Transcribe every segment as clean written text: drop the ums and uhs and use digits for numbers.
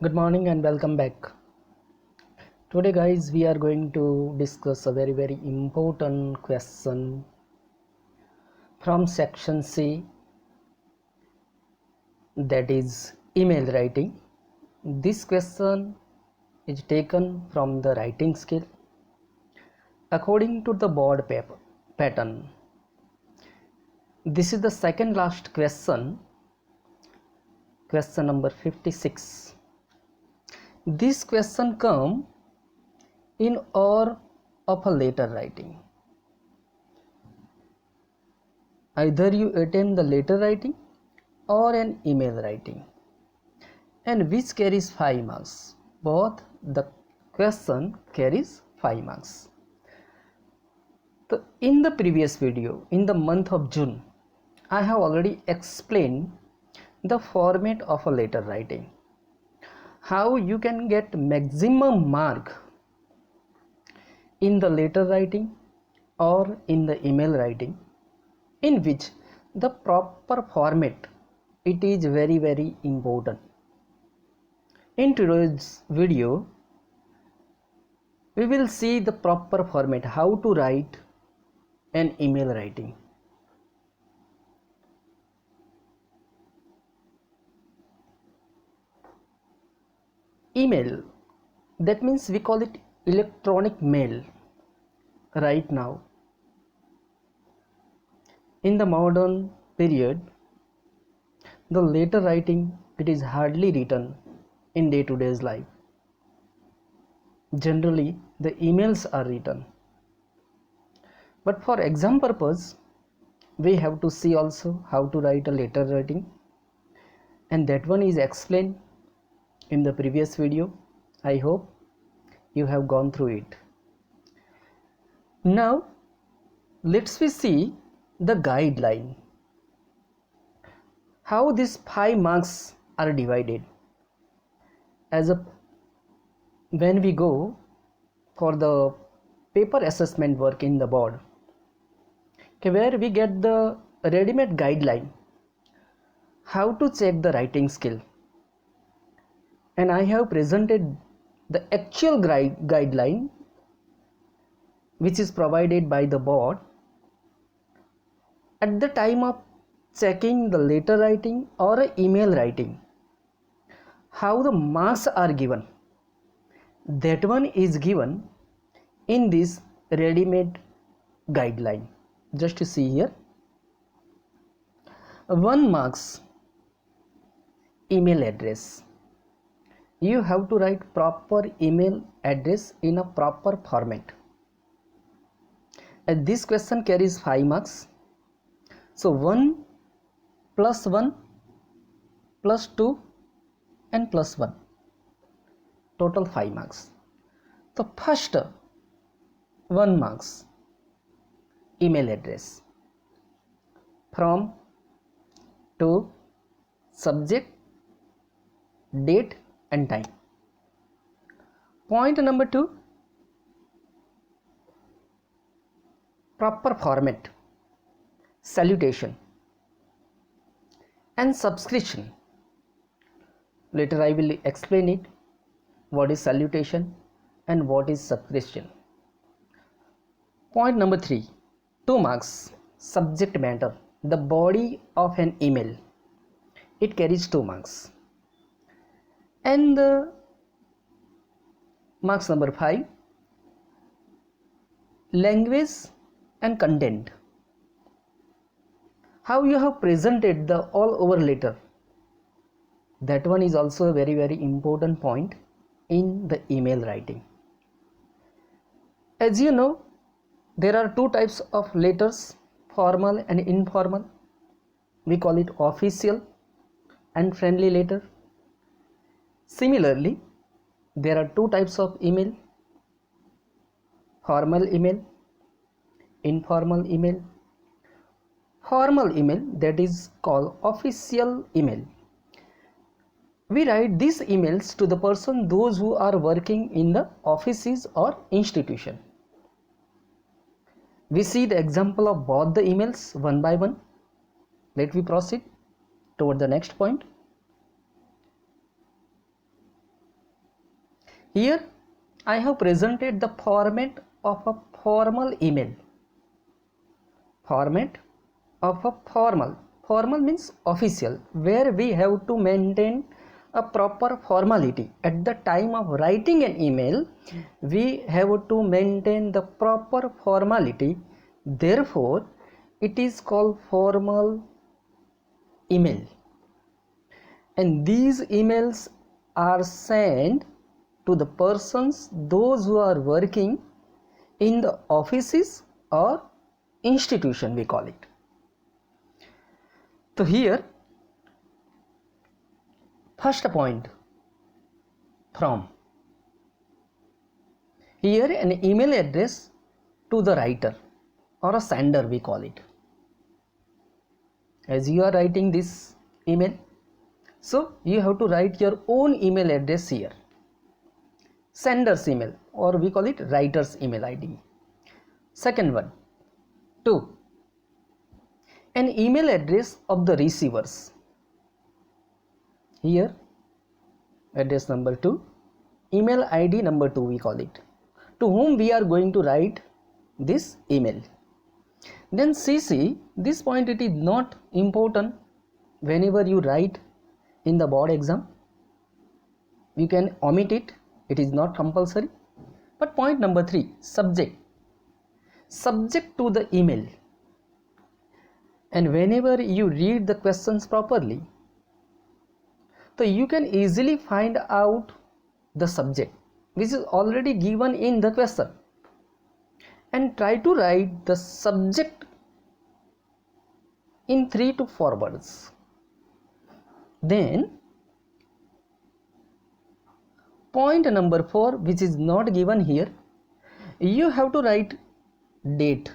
Good morning and welcome back. Today guys we are going to discuss a very important question from section C, that is email writing. This question is taken from the writing skill according to the board paper pattern. This is the second last question number 56. This question come in or of a letter writing. Either you attempt the letter writing or an email writing, and which carries 5 marks. Both the question carries 5 marks. So in the previous video, in the month of June, I have already explained the format of a letter writing, how you can get maximum mark in the letter writing or in the email writing, in which the proper format it is very important. In today's video we will see the proper format, how to write an email writing. Email, that means we call it electronic mail. Right now in the modern period, the letter writing it is hardly written in day-to-day life. Generally the emails are written, but for exam purpose we have to see also how to write a letter writing, and that one is explained in the previous video. I hope you have gone through it. Now let's see the guideline, how these 5 marks are divided. As a when we go for the paper assessment work in the board, where we get the ready-made guideline how to check the writing skill, and I have presented the actual guideline which is provided by the board at the time of checking the letter writing or email writing. How the marks are given, that one is given in this ready-made guideline. Just to see here, 1 marks email address. You have to write proper email address in a proper format, and this question carries 5 marks. So 1 plus 1 plus 2 and plus 1, total 5 marks. So first 1 marks email address, from, to, subject, date and time. Point number 2, proper format, salutation and subscription. Later I will explain it, what is salutation and what is subscription. Point number 3, 2 marks subject matter, the body of an email, it carries 2 marks. And the marks number 5, language and content, how you have presented the all over letter, that one is also a very important point in the email writing. As you know, there are 2 types of letters, formal and informal. We call it official and friendly letter. Similarly, there are 2 types of email, formal email, informal email. Formal email, that is called official email. We write these emails to the person, those who are working in the offices or institution. We see the example of both the emails one by one. Let me proceed toward the next point. Here I have presented the format of a formal email. Format of a formal means official, where we have to maintain a proper formality. At the time of writing an email, we have to maintain the proper formality. Therefore, it is called formal email. And these emails are sent to the persons, those who are working in the offices or institution, we call it. So here, first point, from. Here an email address to the writer or a sender, we call it. As you are writing this email, so you have to write your own email address here. Sender's email, or we call it writer's email ID. Second one, 2. An email address of the receivers. Here address number 2, email ID number 2, we call it, to whom we are going to write this email. Then CC, this point it is not important whenever you write in the board exam. You can omit it, it is not compulsory. But point number 3, subject. Subject to the email. And whenever you read the questions properly, so you can easily find out the subject which is already given in the question, and try to write the subject in 3 to 4 words. Then point number 4, which is not given here, you have to write date,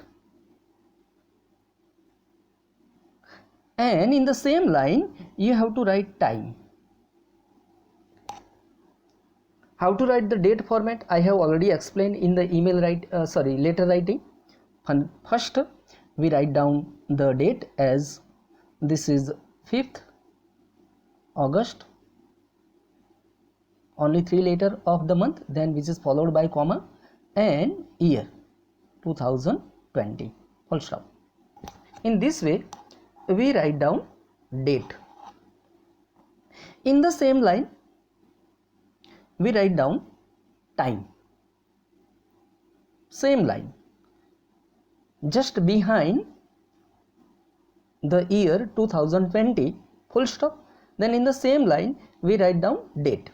and in the same line you have to write time. How to write the date format I have already explained in the letter writing. First we write down the date as this is 5th August, only 3 letter of the month, then which is followed by comma, and year 2020, full stop. In this way we write down date. In the same line we write down time, same line, just behind the year 2020, full stop. Then in the same line we write down date,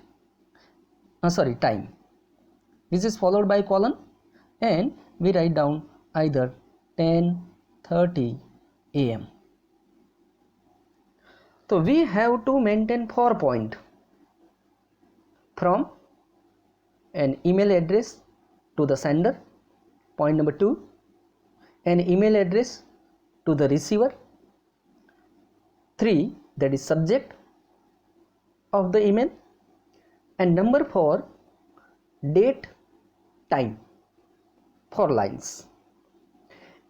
time, which is followed by colon, and we write down either 10:30 AM. So we have to maintain 4 points. From, an email address to the sender. Point number 2, an email address to the receiver. 3, that is subject of the email. And number 4, date, time, 4 lines.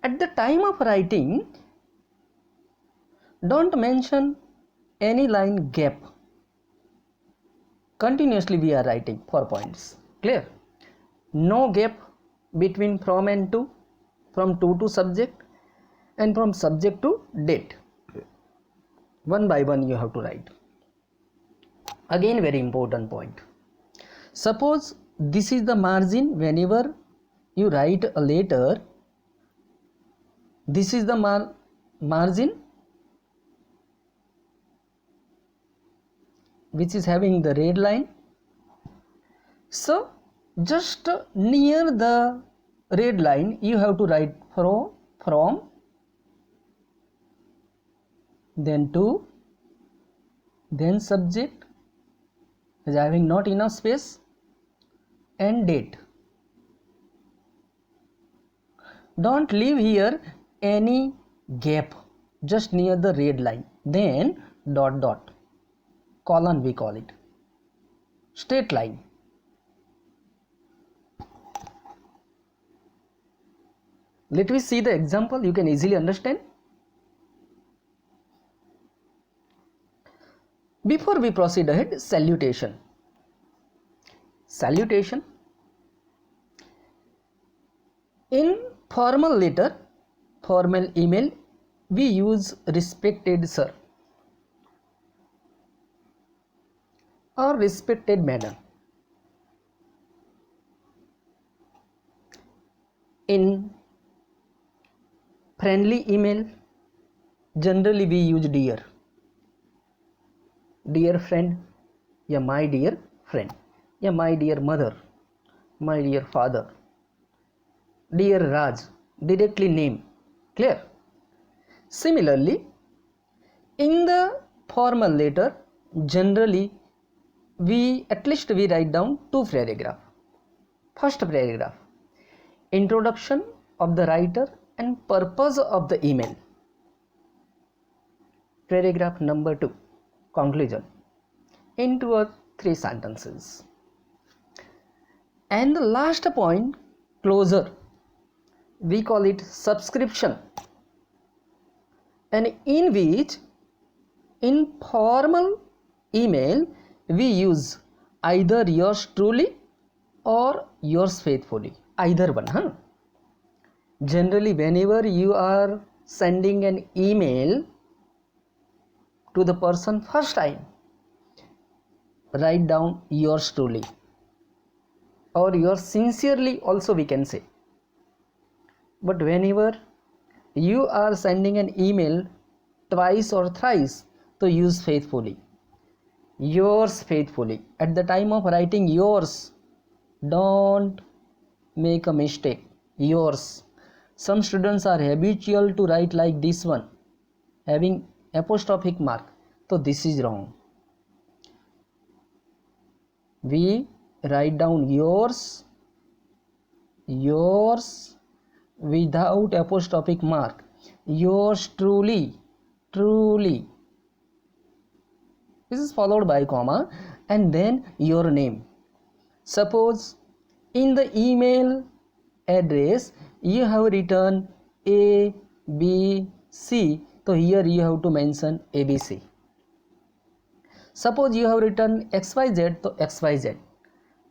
At the time of writing, don't mention any line gap. Continuously we are writing 4 points. Clear? No gap between from and to, from to subject, and from subject to date. One by one you have to write. Again, very important point. Suppose this is the margin. Whenever you write a letter, this is the margin which is having the red line. So just near the red line you have to write from, then to, then subject is having not enough space, and date. Don't leave here any gap, just near the red line. Then dot, colon we call it, straight line. Let me see the example, you can easily understand. Before we proceed ahead, salutation. salutation. In formal letter, formal email, we use respected sir or respected madam. In friendly email, generally we use dear, dear friend, या my dear friend, या my dear mother, my dear father, dear Raj, directly name. Clear? Similarly, in the formal letter, generally we at least we write down two paragraph. First paragraph, introduction of the writer and purpose of the email. Paragraph number 2, conclusion, in 2 or 3 sentences. And the last point, closure, we call it subscription, and in which in formal email we use either yours truly or yours faithfully, either one. Generally, whenever you are sending an email to the person first time, write down yours truly or yours sincerely also we can say. But whenever you are sending an email twice or thrice, to use faithfully, yours faithfully. At the time of writing yours, don't make a mistake, yours. Some students are habitual to write like this one, having apostrophic mark, so this is wrong. We write down yours, yours without apostrophic mark, yours truly, truly. This is followed by comma and then your name. Suppose in the email address you have written A, B, C, so here you have to mention ABC. Suppose you have written XYZ, so XYZ.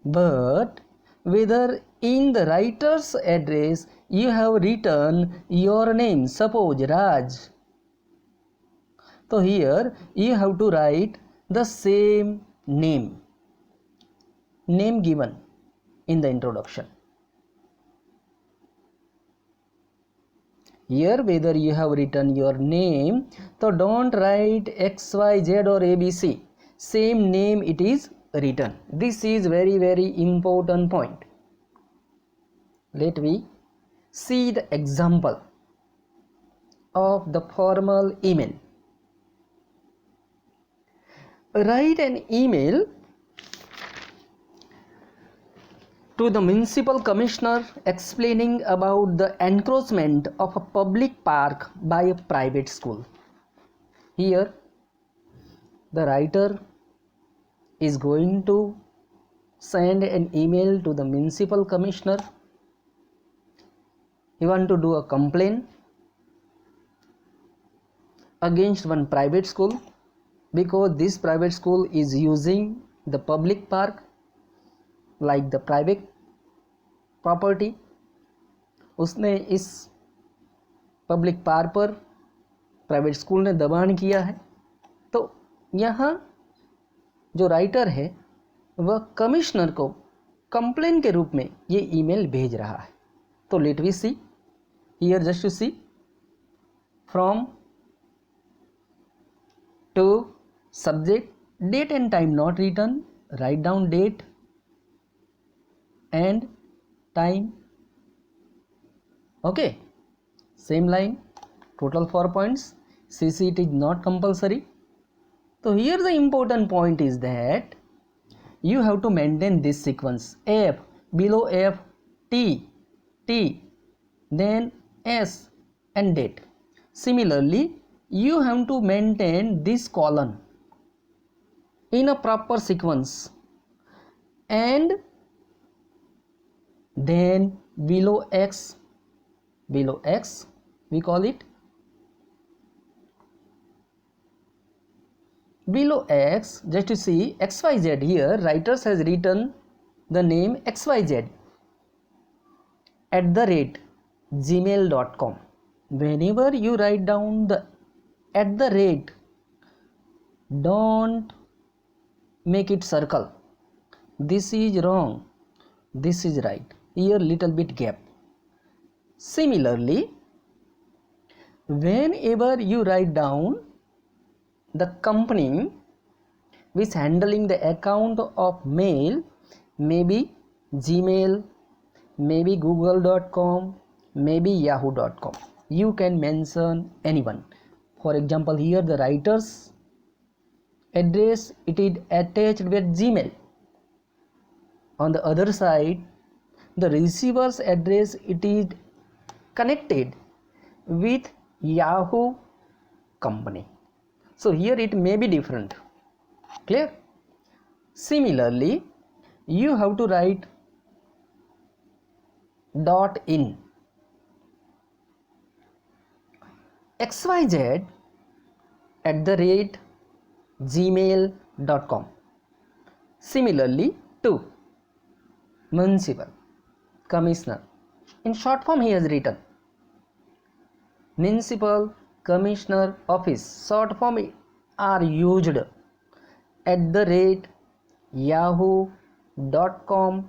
But whether in the writer's address you have written your name, suppose Raj, so here you have to write the same name given in the introduction. Here whether you have written your name, so don't write XYZ or ABC, same name it is written. This is very very important point. Let me see the example of the formal email. Write an email to the municipal commissioner explaining about the encroachment of a public park by a private school. Here the writer is going to send an email to the municipal commissioner. He want to do a complaint against one private school because this private school is using the public park like the private property. उसने इस public park पर private school ने दबान किया है। तो यहाँ जो writer है वह कमिश्नर को कंप्लेन के रूप में ये ईमेल भेज रहा है। तो let we see here, just to see from to subject, date and time not written, write down date and time. Okay, same line, total 4 points. CC it is not compulsory. So here the important point is that you have to maintain this sequence. F, below F, T, then S and date. Similarly, you have to maintain this column in a proper sequence, and then below X we call it, below X, just to see XYZ, here writers has written the name xyz@gmail.com. Whenever you write down the @ don't make it circle. This is wrong, this is right. Here little bit gap. Similarly, whenever you write down the company which handling the account of mail, maybe Gmail, maybe google.com, maybe yahoo.com, you can mention anyone. For example, here the writer's address, it is attached with Gmail. On the other side, the receiver's address, it is connected with Yahoo company. So here it may be different. Clear? Similarly, you have to write .in. xyz@gmail.com. Similarly to municipal commissioner, in short form he has written municipal commissioner office, short form are used @yahoo.com,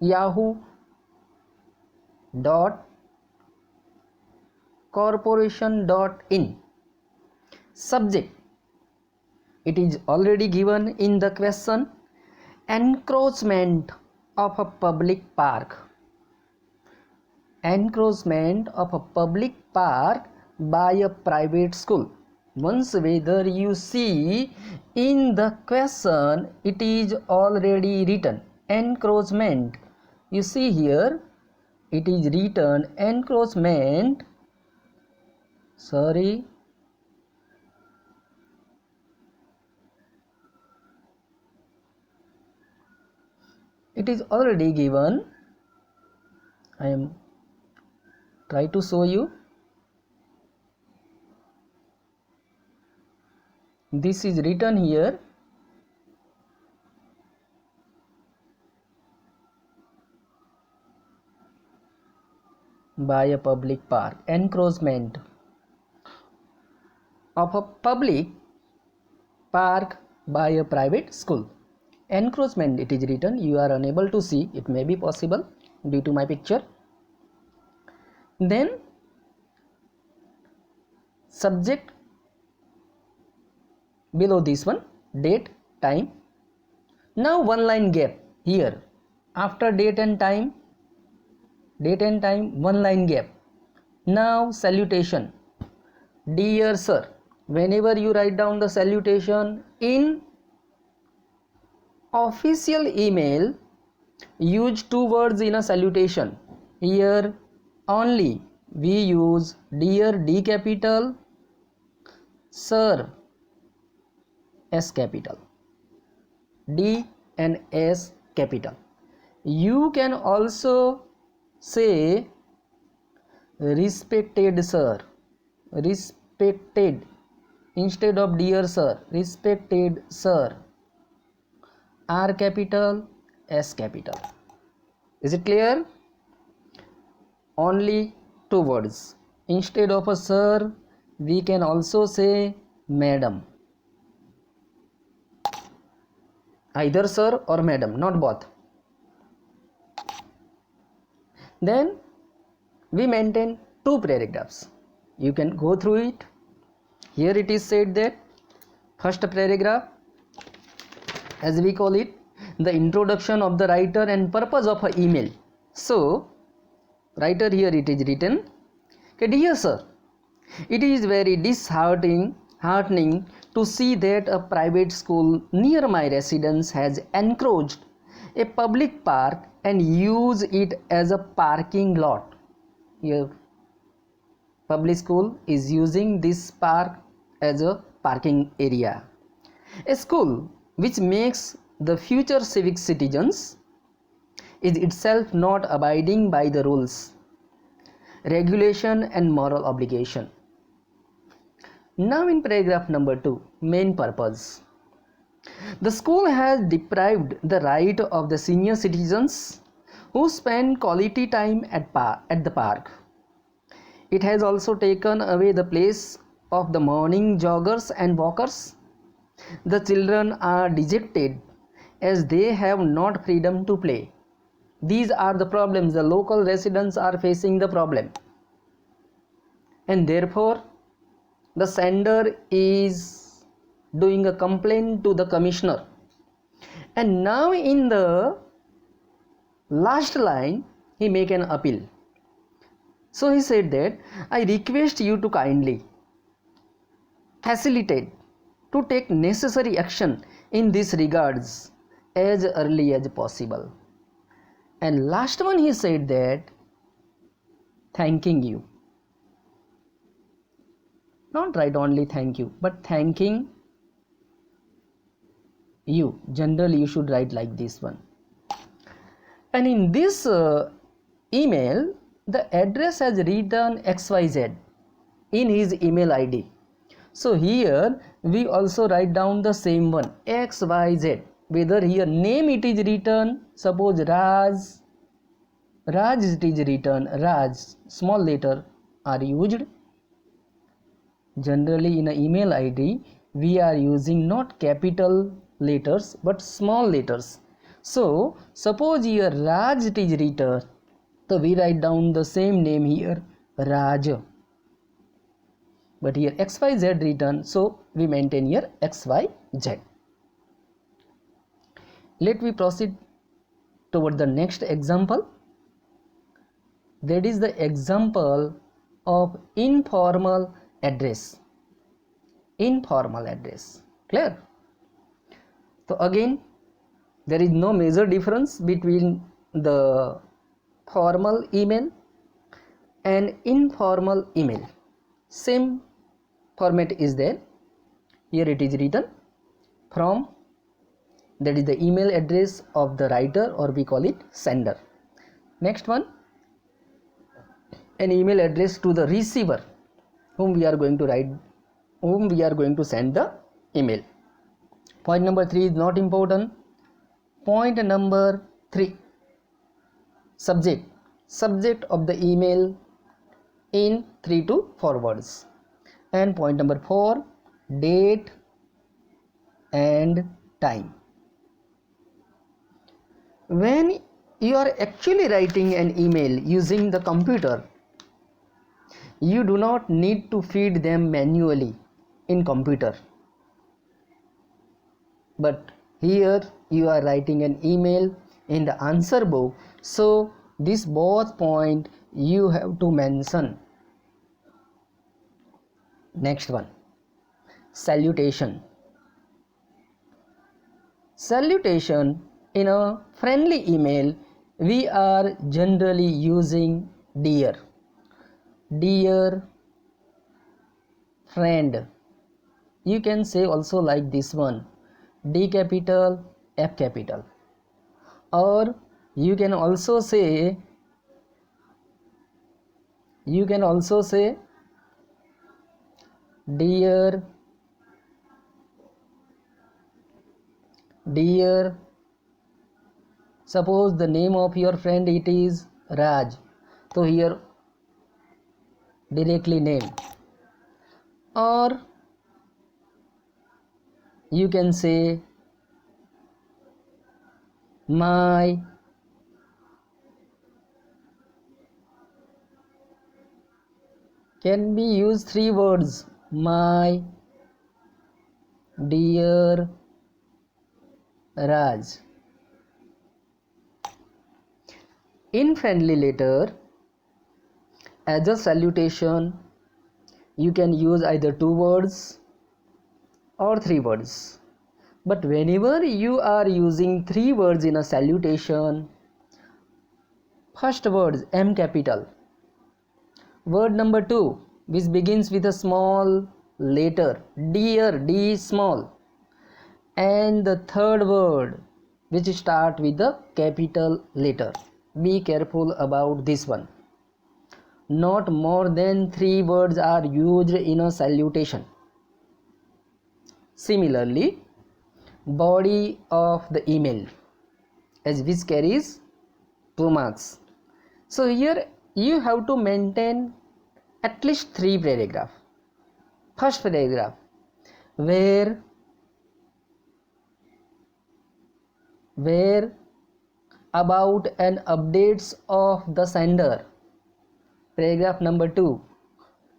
yahoo.corporation.in. Subject, it is already given in the question, encroachment of a public park. Encroachment of a public park by a private school. Once whether you see in the question, it is already written encroachment. You see here it is written encroachment, sorry, it is already given. I am try to show you. This is written here by a public park, encroachment of a public park by a private school. Encroachment, it is written, you are unable to see, it may be possible due to my picture. Then subject below this one, date, time. Now one line gap here, after date and time, one line gap. Now salutation, dear sir. Whenever you write down the salutation in official email, use 2 words in a salutation. Here only we use dear D capital, sir S capital, D and S capital. You can also say respected sir, respected instead of dear sir, respected sir, R capital, S capital. Is it clear? Only 2 words. Instead of a sir, we can also say madam. Either sir or madam, not both. Then we maintain 2 paragraphs. You can go through it. Here it is said that first paragraph, as we call it, the introduction of the writer and purpose of an email. So writer, here it is written, dear sir, it is very disheartening to see that a private school near my residence has encroached a public park and use it as a parking lot. Here public school is using this park as a parking area. A school which makes the future civic citizens is itself not abiding by the rules, regulation and moral obligation. Now in paragraph number 2, main purpose. The school has deprived the right of the senior citizens who spend quality time at the park. It has also taken away the place of the morning joggers and walkers. The children are dejected as they have not freedom to play. These are the problems. The local residents are facing the problem, and therefore the sender is doing a complaint to the commissioner. And now in the last line he make an appeal. So he said that I request you to kindly facilitate to take necessary action in this regards as early as possible. And last one he said that thanking you. Not write only thank you, but thanking you. Generally you should write like this one. And in this email, the address has written XYZ in his email ID. So here we also write down the same one, XYZ. Whether here name it is written, suppose Raj it is written, Raj, small letter are used. Generally in an email ID we are using not capital letters but small letters. So suppose here Raj it is written, so we write down the same name here, Raj. But here XYZ written, so we maintain here XYZ. Let me proceed toward the next example. That is the example of informal address. Informal address. Clear? So again, there is no major difference between the formal email and informal email. Same format is there. Here it is written from, that is the email address of the writer, or we call it sender. Next one, an email address to the receiver whom we are going to send the email. Point number 3 is not important. Point number 3, subject of the email in 3 to 4 words. And point number 4, date and time. When you are actually writing an email using the computer, you do not need to feed them manually in computer. But here you are writing an email in the answer book, so this both point you have to mention. Next one, salutation. Salutation in a friendly email we are generally using dear, friend. You can say also like this one, D capital, F capital. Or you can also say dear, suppose the name of your friend it is Raj, so here directly name. Or you can say my can be used 3 words, my dear Raj. In friendly letter, as a salutation, you can use either 2 words or 3 words. But whenever you are using 3 words in a salutation, first word M capital, word number 2 which begins with a small letter, dear, D small, and the third word which start with the capital letter. Be careful about this one. Not more than 3 words are used in a salutation. Similarly, body of the email, as which carries 2 marks. So here you have to maintain at least 3 paragraphs. First paragraph, where about and updates of the sender. Paragraph number 2,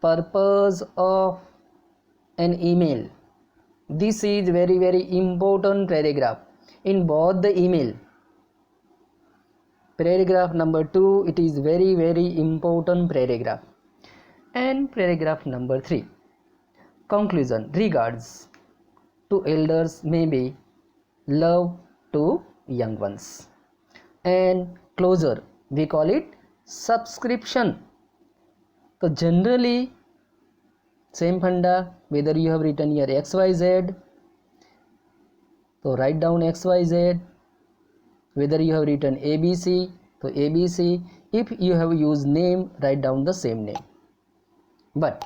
purpose of an email. This is very important paragraph in both the email. Paragraph number 2, it is very important paragraph. And paragraph number 3, conclusion. Regards to elders may be love to young ones. And closure, we call it subscription. So generally same funda, whether you have written here XYZ, so write down XYZ. Whether you have written ABC, so ABC. If you have used name, write down the same name. But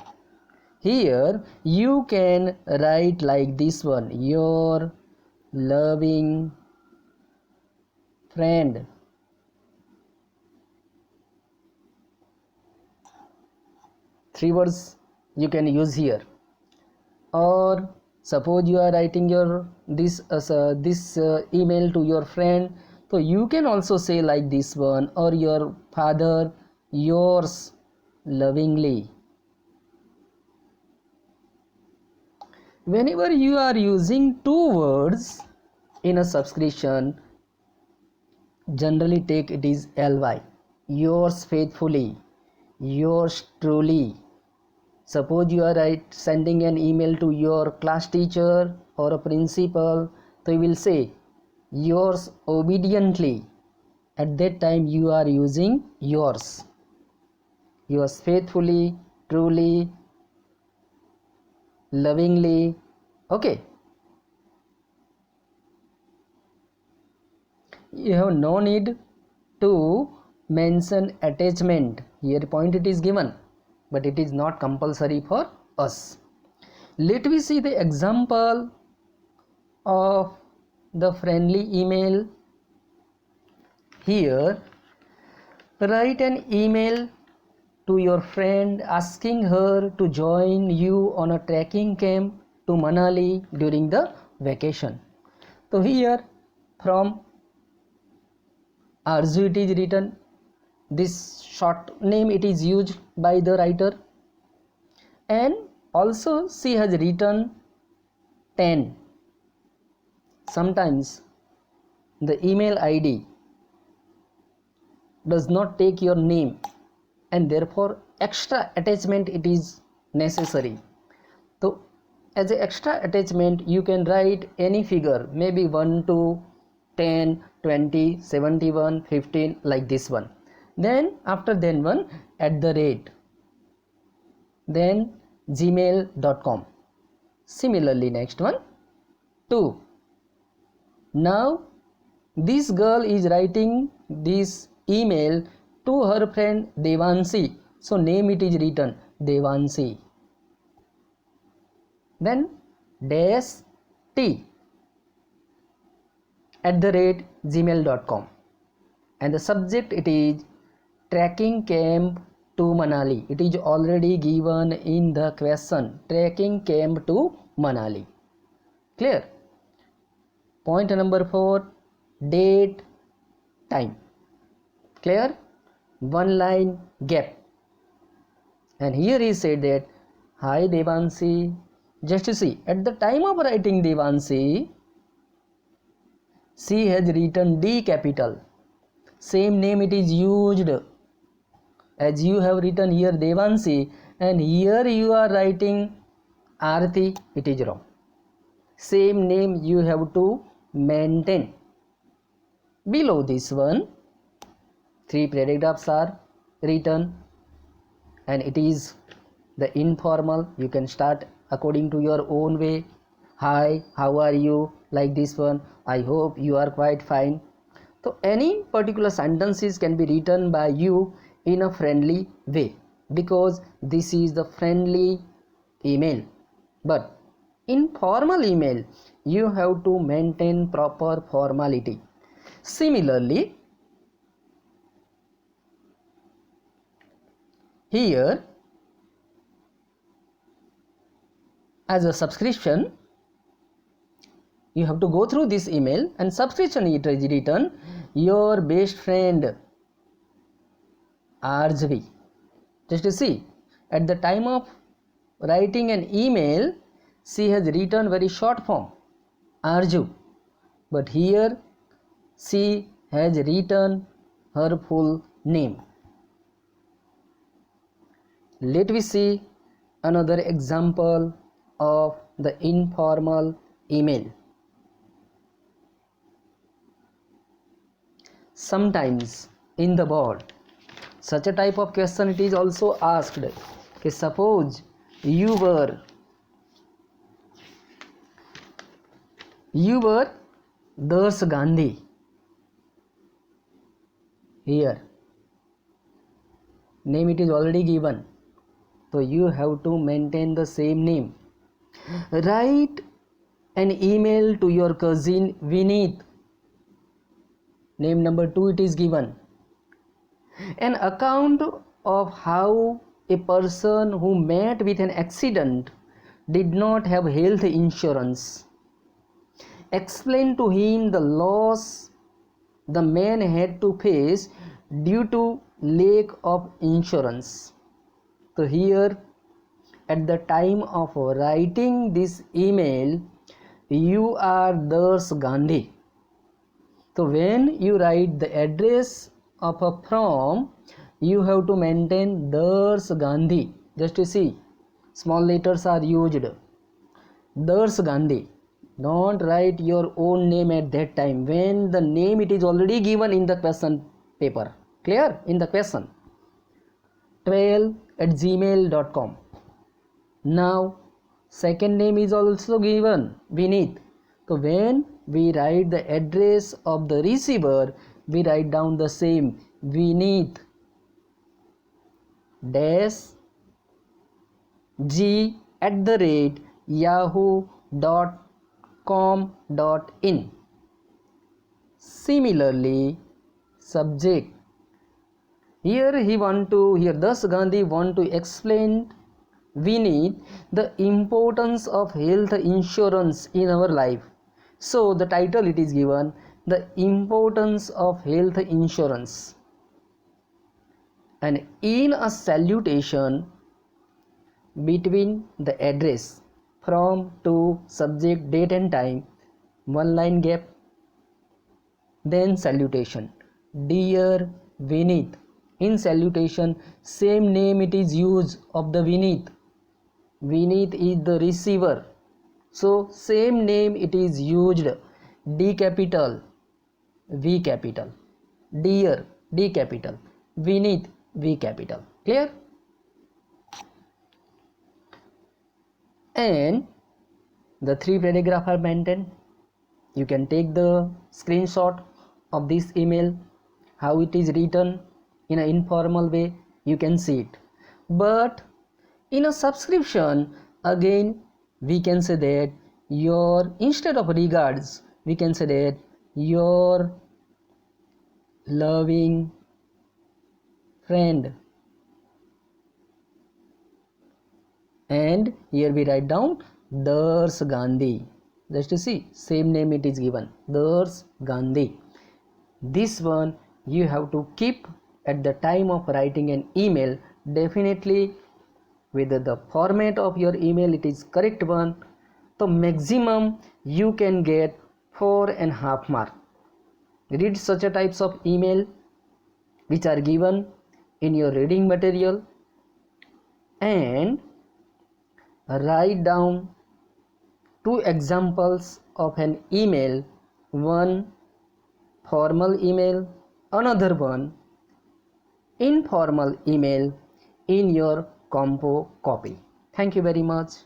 here you can write like this one, your loving friend. Three words you can use here. Or suppose you are writing your this email to your friend, so you can also say like this one, or your father, yours lovingly. Whenever you are using 2 words in a subscription, generally take it is ly, yours faithfully, yours truly. Suppose you are sending an email to your class teacher or a principal, so you will say yours obediently. At that time you are using yours faithfully, truly, lovingly. Okay, you have no need to mention attachment. Here point it is given, but it is not compulsory for us. Let me see the example of the friendly email. Here, write an email to your friend asking her to join you on a trekking camp to Manali during the vacation. So here from Arzu it is written, this short name it is used by the writer, and also she has written 10. Sometimes the email ID does not take your name, and therefore extra attachment it is necessary. So as an extra attachment you can write any figure, maybe 1 to 10, 20, 71, 15, like this one. Then after then one @ then gmail.com. Similarly next one 2. Now this girl is writing this email to her friend Devanshi, so name it is written Devanshi. Then -t @gmail.com, and the subject it is trekking camp to Manali. It is already given in the question, trekking camp to Manali. Clear? Point number 4, date, time. Clear? 1 line gap. And here he said that, hi Devanshi. Just to see, at the time of writing Devanshi, she has written D capital. Same name it is used, as you have written here Devanshi, and here you are writing Aarti, it is wrong. Same name you have to maintain. Below this one, 3 paragraphs are written, and it is the informal. You can start according to your own way. Hi, how are you? Like this one. I hope you are quite fine. So any particular sentences can be written by you in a friendly way, because this is the friendly email. But informal email, you have to maintain proper formality. Similarly, here as a subscription, you have to go through this email, and subscription it is written your best friend RJV. Just to see, at the time of writing an email, she has written very short form Arju, but here she has written her full name. Let me see another example of the informal email. Sometimes in the board, such a type of question it is also asked. Okay, suppose you were Das Gandhi. Here name it is already given, so you have to maintain the same name. Write an email to your cousin Vineet. Name number 2 it is given. An account of how a person who met with an accident did not have health insurance. Explain to him the loss the man had to face due to lack of insurance. So here, at the time of writing this email, you are Das Gandhi. So when you write the address of a firm, you have to maintain Das Gandhi. Just to see, small letters are used. Das Gandhi. Don't write your own name at that time when the name it is already given in the question paper. Clear? In the question 12@gmail.com. Now second name is also given Vineet. So when we write the address of the receiver, we write down the same Vineet -g@yahoo.com.in. Similarly, subject. Here Das Gandhi want to explain Vineet the importance of health insurance in our life. So the title it is given, the importance of health insurance. And in a salutation between the address, from, to, subject, date and time, one line gap, then salutation. Dear Vineet. In salutation, same name it is used of the Vineet. Vineet is the receiver, so same name it is used. D capital, V capital. Dear, D capital. Vineet, V capital. Clear? And the 3 paragraph are maintained. You can take the screenshot of this email, how it is written in an informal way, you can see it. But in a subscription, again we can say that instead of regards, we can say that your loving friend. And here we write down Das Gandhi. Just to see, same name it is given, Das Gandhi. This one you have to keep at the time of writing an email. Definitely whether the format of your email it is correct one, so maximum you can get 4.5 mark. Read such a types of email which are given in your reading material and write down 2 examples of an email, one formal email, another one informal email in your compo copy. Thank you very much.